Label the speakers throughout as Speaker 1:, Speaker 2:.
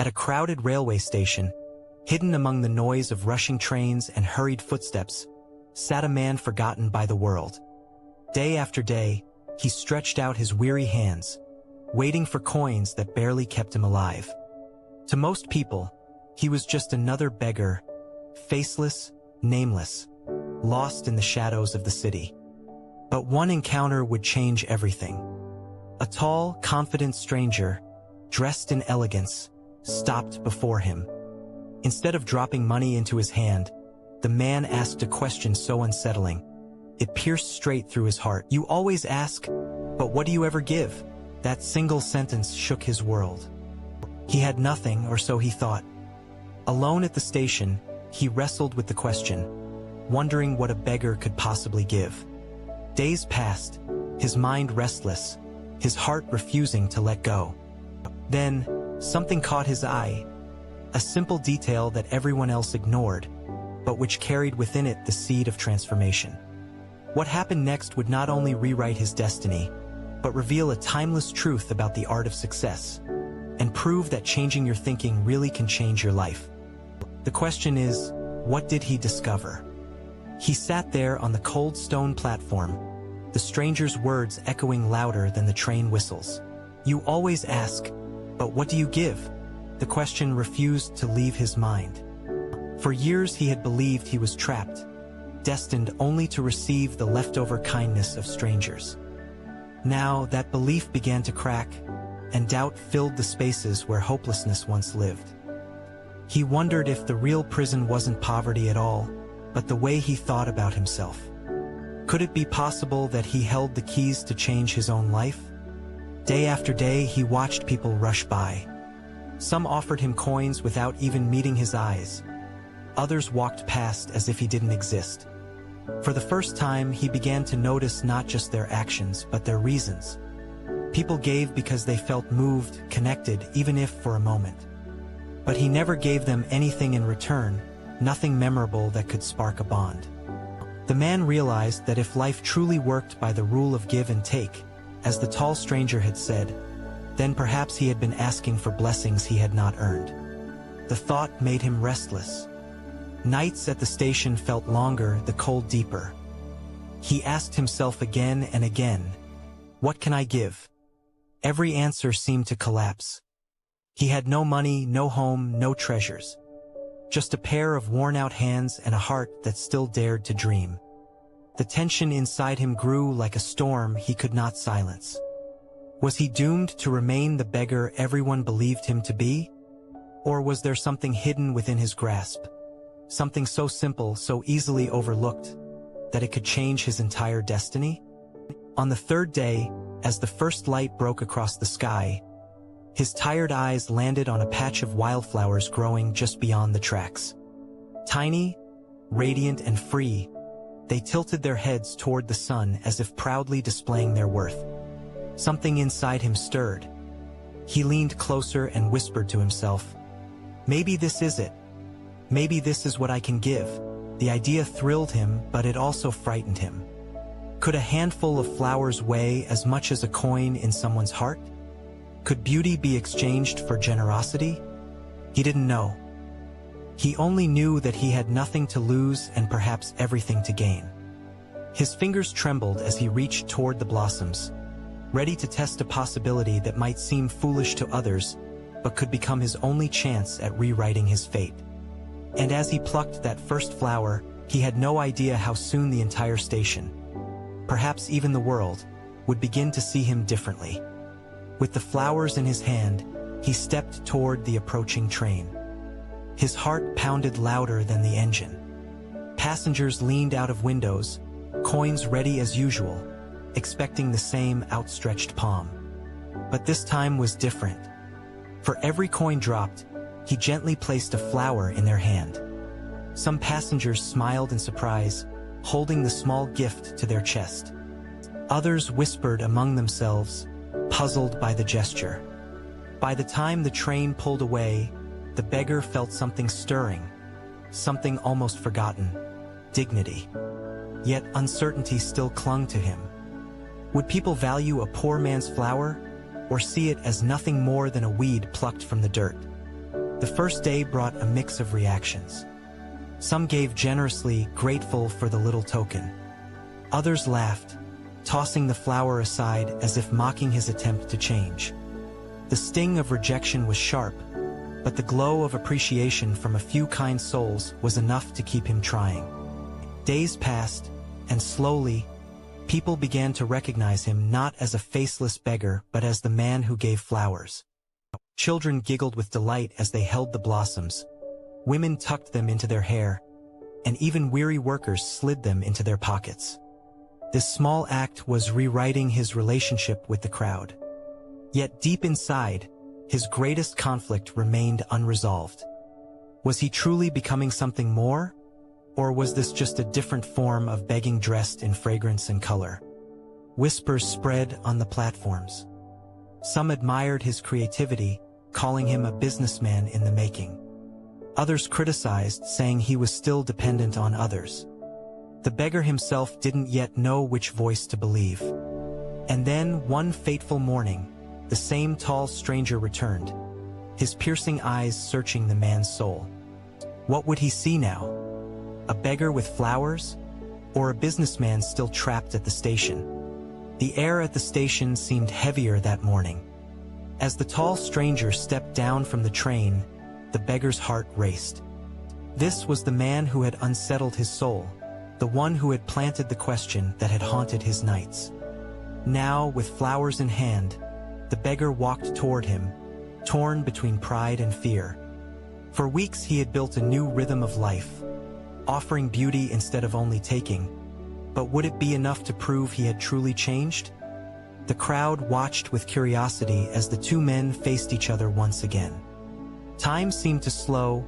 Speaker 1: At a crowded railway station, hidden among the noise of rushing trains and hurried footsteps, sat a man forgotten by the world. Day after day, he stretched out his weary hands, waiting for coins that barely kept him alive. To most people, he was just another beggar, faceless, nameless, lost in the shadows of the city. But one encounter would change everything. A tall, confident stranger, dressed in elegance, stopped before him. Instead of dropping money into his hand, the man asked a question so unsettling. It pierced straight through his heart. "You always ask, but what do you ever give?" That single sentence shook his world. He had nothing, or so he thought. Alone at the station, he wrestled with the question, wondering what a beggar could possibly give. Days passed, his mind restless, his heart refusing to let go. Then, something caught his eye, a simple detail that everyone else ignored, but which carried within it the seed of transformation. What happened next would not only rewrite his destiny, but reveal a timeless truth about the art of success, and prove that changing your thinking really can change your life. The question is, what did he discover? He sat there on the cold stone platform, the stranger's words echoing louder than the train whistles. "You always ask, but what do you give?" The question refused to leave his mind. For years he had believed he was trapped, destined only to receive the leftover kindness of strangers. Now that belief began to crack, and doubt filled the spaces where hopelessness once lived. He wondered if the real prison wasn't poverty at all, but the way he thought about himself. Could it be possible that he held the keys to change his own life? Day after day, he watched people rush by. Some offered him coins without even meeting his eyes. Others walked past as if he didn't exist. For the first time, he began to notice not just their actions, but their reasons. People gave because they felt moved, connected, even if for a moment. But he never gave them anything in return, nothing memorable that could spark a bond. The man realized that if life truly worked by the rule of give and take, as the tall stranger had said, then perhaps he had been asking for blessings he had not earned. The thought made him restless. Nights at the station felt longer, the cold deeper. He asked himself again and again, "What can I give?" Every answer seemed to collapse. He had no money, no home, no treasures. Just a pair of worn-out hands and a heart that still dared to dream. The tension inside him grew like a storm he could not silence. Was he doomed to remain the beggar everyone believed him to be? Or was there something hidden within his grasp? Something so simple, so easily overlooked, that it could change his entire destiny? On the third day, as the first light broke across the sky, his tired eyes landed on a patch of wildflowers growing just beyond the tracks. Tiny, radiant and free, they tilted their heads toward the sun as if proudly displaying their worth. Something inside him stirred. He leaned closer and whispered to himself, "Maybe this is it. Maybe this is what I can give." The idea thrilled him, but it also frightened him. Could a handful of flowers weigh as much as a coin in someone's heart? Could beauty be exchanged for generosity? He didn't know. He only knew that he had nothing to lose and perhaps everything to gain. His fingers trembled as he reached toward the blossoms, ready to test a possibility that might seem foolish to others, but could become his only chance at rewriting his fate. And as he plucked that first flower, he had no idea how soon the entire station, perhaps even the world, would begin to see him differently. With the flowers in his hand, he stepped toward the approaching train. His heart pounded louder than the engine. Passengers leaned out of windows, coins ready as usual, expecting the same outstretched palm. But this time was different. For every coin dropped, he gently placed a flower in their hand. Some passengers smiled in surprise, holding the small gift to their chest. Others whispered among themselves, puzzled by the gesture. By the time the train pulled away, the beggar felt something stirring, something almost forgotten: dignity. Yet uncertainty still clung to him. Would people value a poor man's flower, or see it as nothing more than a weed plucked from the dirt? The first day brought a mix of reactions. Some gave generously, grateful for the little token. Others laughed, tossing the flower aside as if mocking his attempt to change. The sting of rejection was sharp, but the glow of appreciation from a few kind souls was enough to keep him trying. Days passed, and slowly, people began to recognize him not as a faceless beggar but as the man who gave flowers. Children giggled with delight as they held the blossoms. Women tucked them into their hair, and even weary workers slid them into their pockets. This small act was rewriting his relationship with the crowd. Yet deep inside, his greatest conflict remained unresolved. Was he truly becoming something more? Or was this just a different form of begging dressed in fragrance and color? Whispers spread on the platforms. Some admired his creativity, calling him a businessman in the making. Others criticized, saying he was still dependent on others. The beggar himself didn't yet know which voice to believe. And then, one fateful morning, the same tall stranger returned, his piercing eyes searching the man's soul. What would he see now? A beggar with flowers? Or a businessman still trapped at the station? The air at the station seemed heavier that morning. As the tall stranger stepped down from the train, the beggar's heart raced. This was the man who had unsettled his soul, the one who had planted the question that had haunted his nights. Now, with flowers in hand, the beggar walked toward him, torn between pride and fear. For weeks he had built a new rhythm of life, offering beauty instead of only taking. But would it be enough to prove he had truly changed? The crowd watched with curiosity as the two men faced each other once again. Time seemed to slow,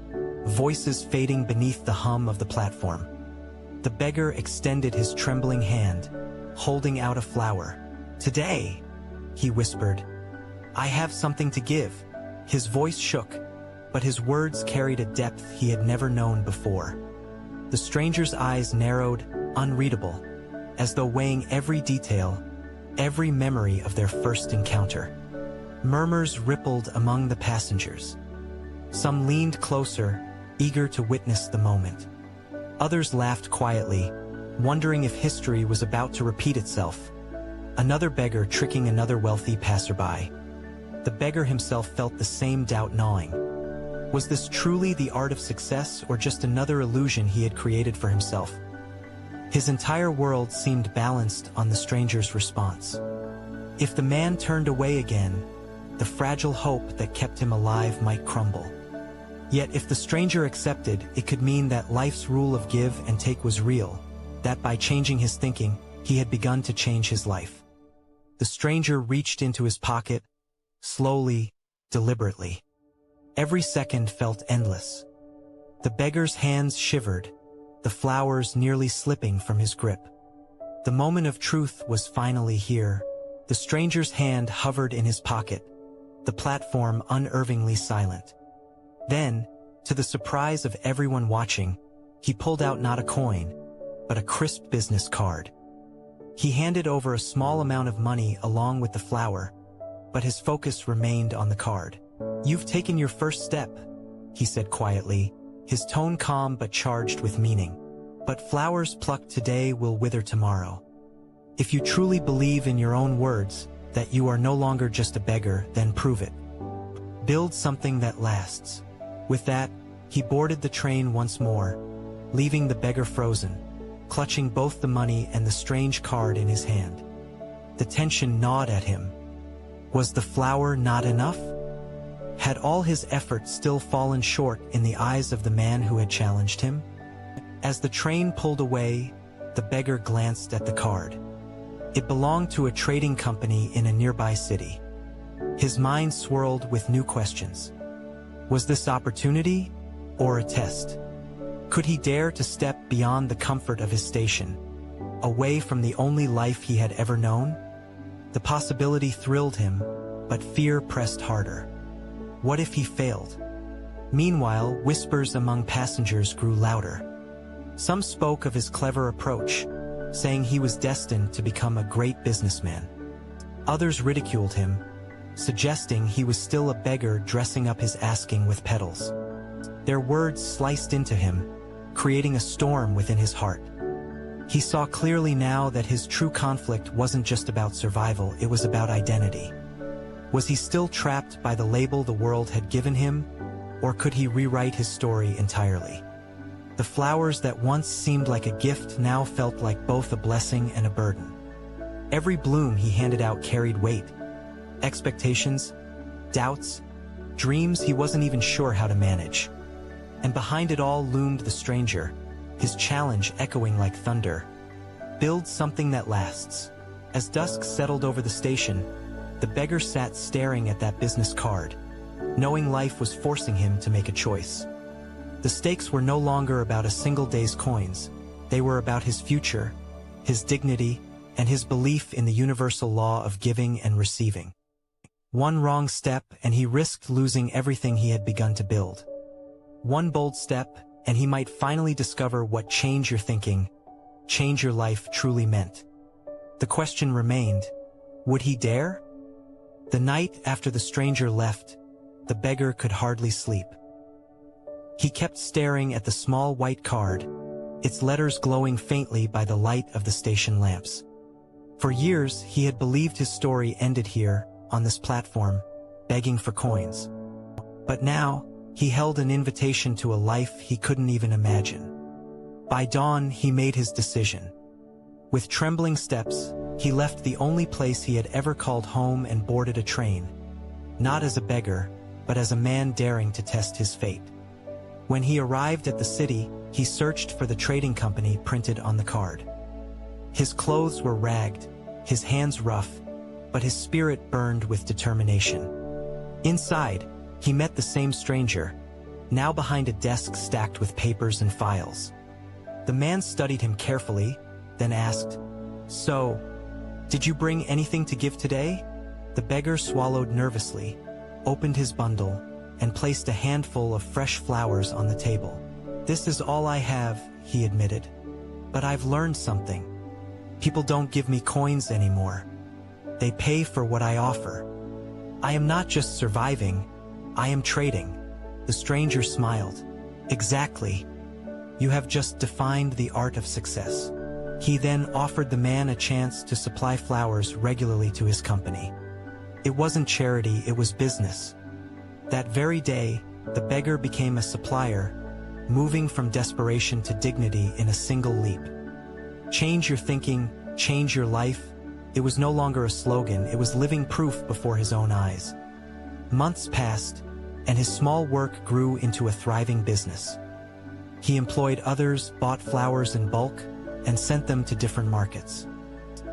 Speaker 1: voices fading beneath the hum of the platform. The beggar extended his trembling hand, holding out a flower. "Today," he whispered, "I have something to give." His voice shook, but his words carried a depth he had never known before. The stranger's eyes narrowed, unreadable, as though weighing every detail, every memory of their first encounter. Murmurs rippled among the passengers. Some leaned closer, eager to witness the moment. Others laughed quietly, wondering if history was about to repeat itself. Another beggar tricking another wealthy passerby. The beggar himself felt the same doubt gnawing. Was this truly the art of success or just another illusion he had created for himself? His entire world seemed balanced on the stranger's response. If the man turned away again, the fragile hope that kept him alive might crumble. Yet if the stranger accepted, it could mean that life's rule of give and take was real, that by changing his thinking, he had begun to change his life. The stranger reached into his pocket, slowly, deliberately. Every second felt endless. The beggar's hands shivered, the flowers nearly slipping from his grip. The moment of truth was finally here. The stranger's hand hovered in his pocket, the platform unervingly silent. Then, to the surprise of everyone watching, he pulled out not a coin, but a crisp business card. He handed over a small amount of money along with the flower, but his focus remained on the card. "You've taken your first step," he said quietly, his tone calm but charged with meaning. "But flowers plucked today will wither tomorrow. If you truly believe in your own words, that you are no longer just a beggar, then prove it. Build something that lasts." With that, he boarded the train once more, leaving the beggar frozen, clutching both the money and the strange card in his hand. The tension gnawed at him. Was the flower not enough? Had all his efforts still fallen short in the eyes of the man who had challenged him? As the train pulled away, the beggar glanced at the card. It belonged to a trading company in a nearby city. His mind swirled with new questions. Was this opportunity or a test? Could he dare to step beyond the comfort of his station, away from the only life he had ever known? The possibility thrilled him, but fear pressed harder. What if he failed? Meanwhile, whispers among passengers grew louder. Some spoke of his clever approach, saying he was destined to become a great businessman. Others ridiculed him, suggesting he was still a beggar dressing up his asking with petals. Their words sliced into him, creating a storm within his heart. He saw clearly now that his true conflict wasn't just about survival, it was about identity. Was he still trapped by the label the world had given him, or could he rewrite his story entirely? The flowers that once seemed like a gift now felt like both a blessing and a burden. Every bloom he handed out carried weight, expectations, doubts, dreams he wasn't even sure how to manage. And behind it all loomed the stranger, his challenge echoing like thunder. Build something that lasts. As dusk settled over the station, the beggar sat staring at that business card, knowing life was forcing him to make a choice. The stakes were no longer about a single day's coins. They were about his future, his dignity, and his belief in the universal law of giving and receiving. One wrong step, and he risked losing everything he had begun to build. One bold step, and he might finally discover what change your thinking, change your life truly meant. The question remained, would he dare? The night after the stranger left, the beggar could hardly sleep. He kept staring at the small white card, its letters glowing faintly by the light of the station lamps. For years, he had believed his story ended here, on this platform, begging for coins. But now, he held an invitation to a life he couldn't even imagine. By dawn, he made his decision. With trembling steps, he left the only place he had ever called home and boarded a train, not as a beggar, but as a man daring to test his fate. When he arrived at the city, he searched for the trading company printed on the card. His clothes were ragged, his hands rough, but his spirit burned with determination. Inside, he met the same stranger, now behind a desk stacked with papers and files. The man studied him carefully, then asked, "So, did you bring anything to give today?" The beggar swallowed nervously, opened his bundle, and placed a handful of fresh flowers on the table. "This is all I have," he admitted. "But I've learned something. People don't give me coins anymore. They pay for what I offer. I am not just surviving, I am trading." The stranger smiled. "Exactly. You have just defined the art of success." He then offered the man a chance to supply flowers regularly to his company. It wasn't charity, it was business. That very day, the beggar became a supplier, moving from desperation to dignity in a single leap. Change your thinking, change your life. It was no longer a slogan, it was living proof before his own eyes. Months passed, and his small work grew into a thriving business. He employed others, bought flowers in bulk, and sent them to different markets.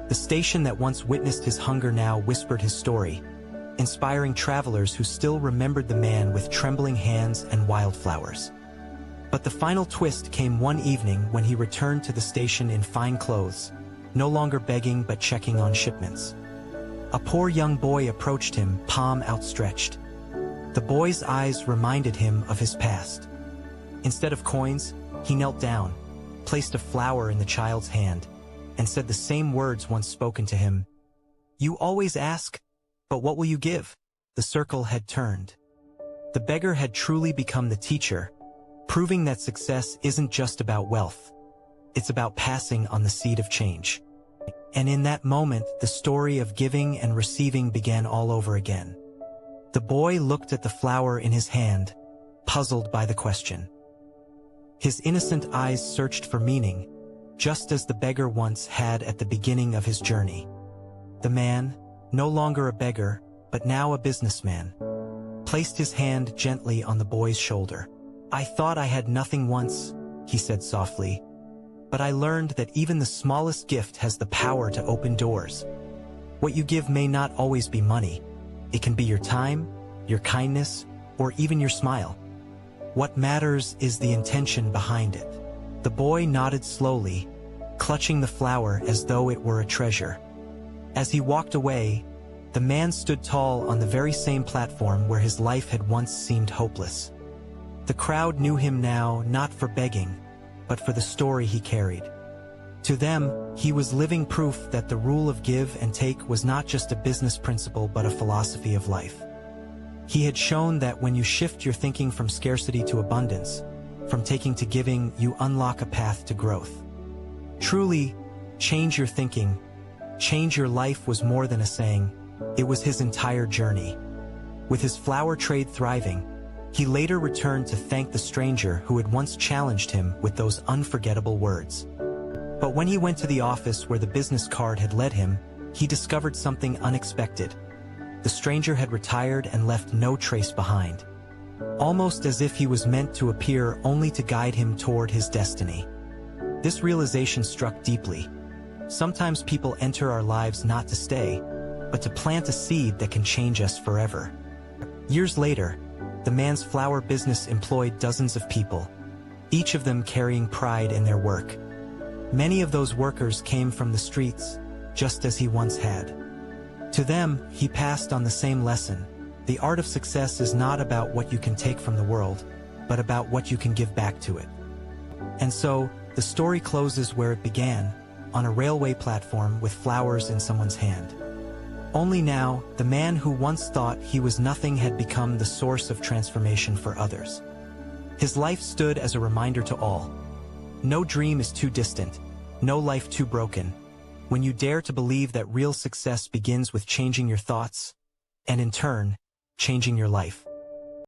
Speaker 1: The station that once witnessed his hunger now whispered his story, inspiring travelers who still remembered the man with trembling hands and wildflowers. But the final twist came one evening when he returned to the station in fine clothes, no longer begging but checking on shipments. A poor young boy approached him, palm outstretched. The boy's eyes reminded him of his past. Instead of coins, he knelt down, placed a flower in the child's hand, and said the same words once spoken to him. "You always ask, but what will you give?" The circle had turned. The beggar had truly become the teacher, proving that success isn't just about wealth. It's about passing on the seed of change. And in that moment, the story of giving and receiving began all over again. The boy looked at the flower in his hand, puzzled by the question. His innocent eyes searched for meaning, just as the beggar once had at the beginning of his journey. The man, no longer a beggar, but now a businessman, placed his hand gently on the boy's shoulder. "I thought I had nothing once," he said softly, "but I learned that even the smallest gift has the power to open doors. What you give may not always be money. It can be your time, your kindness, or even your smile. What matters is the intention behind it." The boy nodded slowly, clutching the flower as though it were a treasure. As he walked away, the man stood tall on the very same platform where his life had once seemed hopeless. The crowd knew him now not for begging, but for the story he carried. To them, he was living proof that the rule of give and take was not just a business principle but a philosophy of life. He had shown that when you shift your thinking from scarcity to abundance, from taking to giving, you unlock a path to growth. Truly, change your thinking, change your life was more than a saying, it was his entire journey. With his flower trade thriving, he later returned to thank the stranger who had once challenged him with those unforgettable words. But when he went to the office where the business card had led him, he discovered something unexpected. The stranger had retired and left no trace behind. Almost as if he was meant to appear only to guide him toward his destiny. This realization struck deeply. Sometimes people enter our lives not to stay, but to plant a seed that can change us forever. Years later, the man's flower business employed dozens of people, each of them carrying pride in their work. Many of those workers came from the streets, just as he once had. To them, he passed on the same lesson. The art of success is not about what you can take from the world, but about what you can give back to it. And so, the story closes where it began, on a railway platform with flowers in someone's hand. Only now, the man who once thought he was nothing had become the source of transformation for others. His life stood as a reminder to all. No dream is too distant, no life too broken, when you dare to believe that real success begins with changing your thoughts, and in turn, changing your life.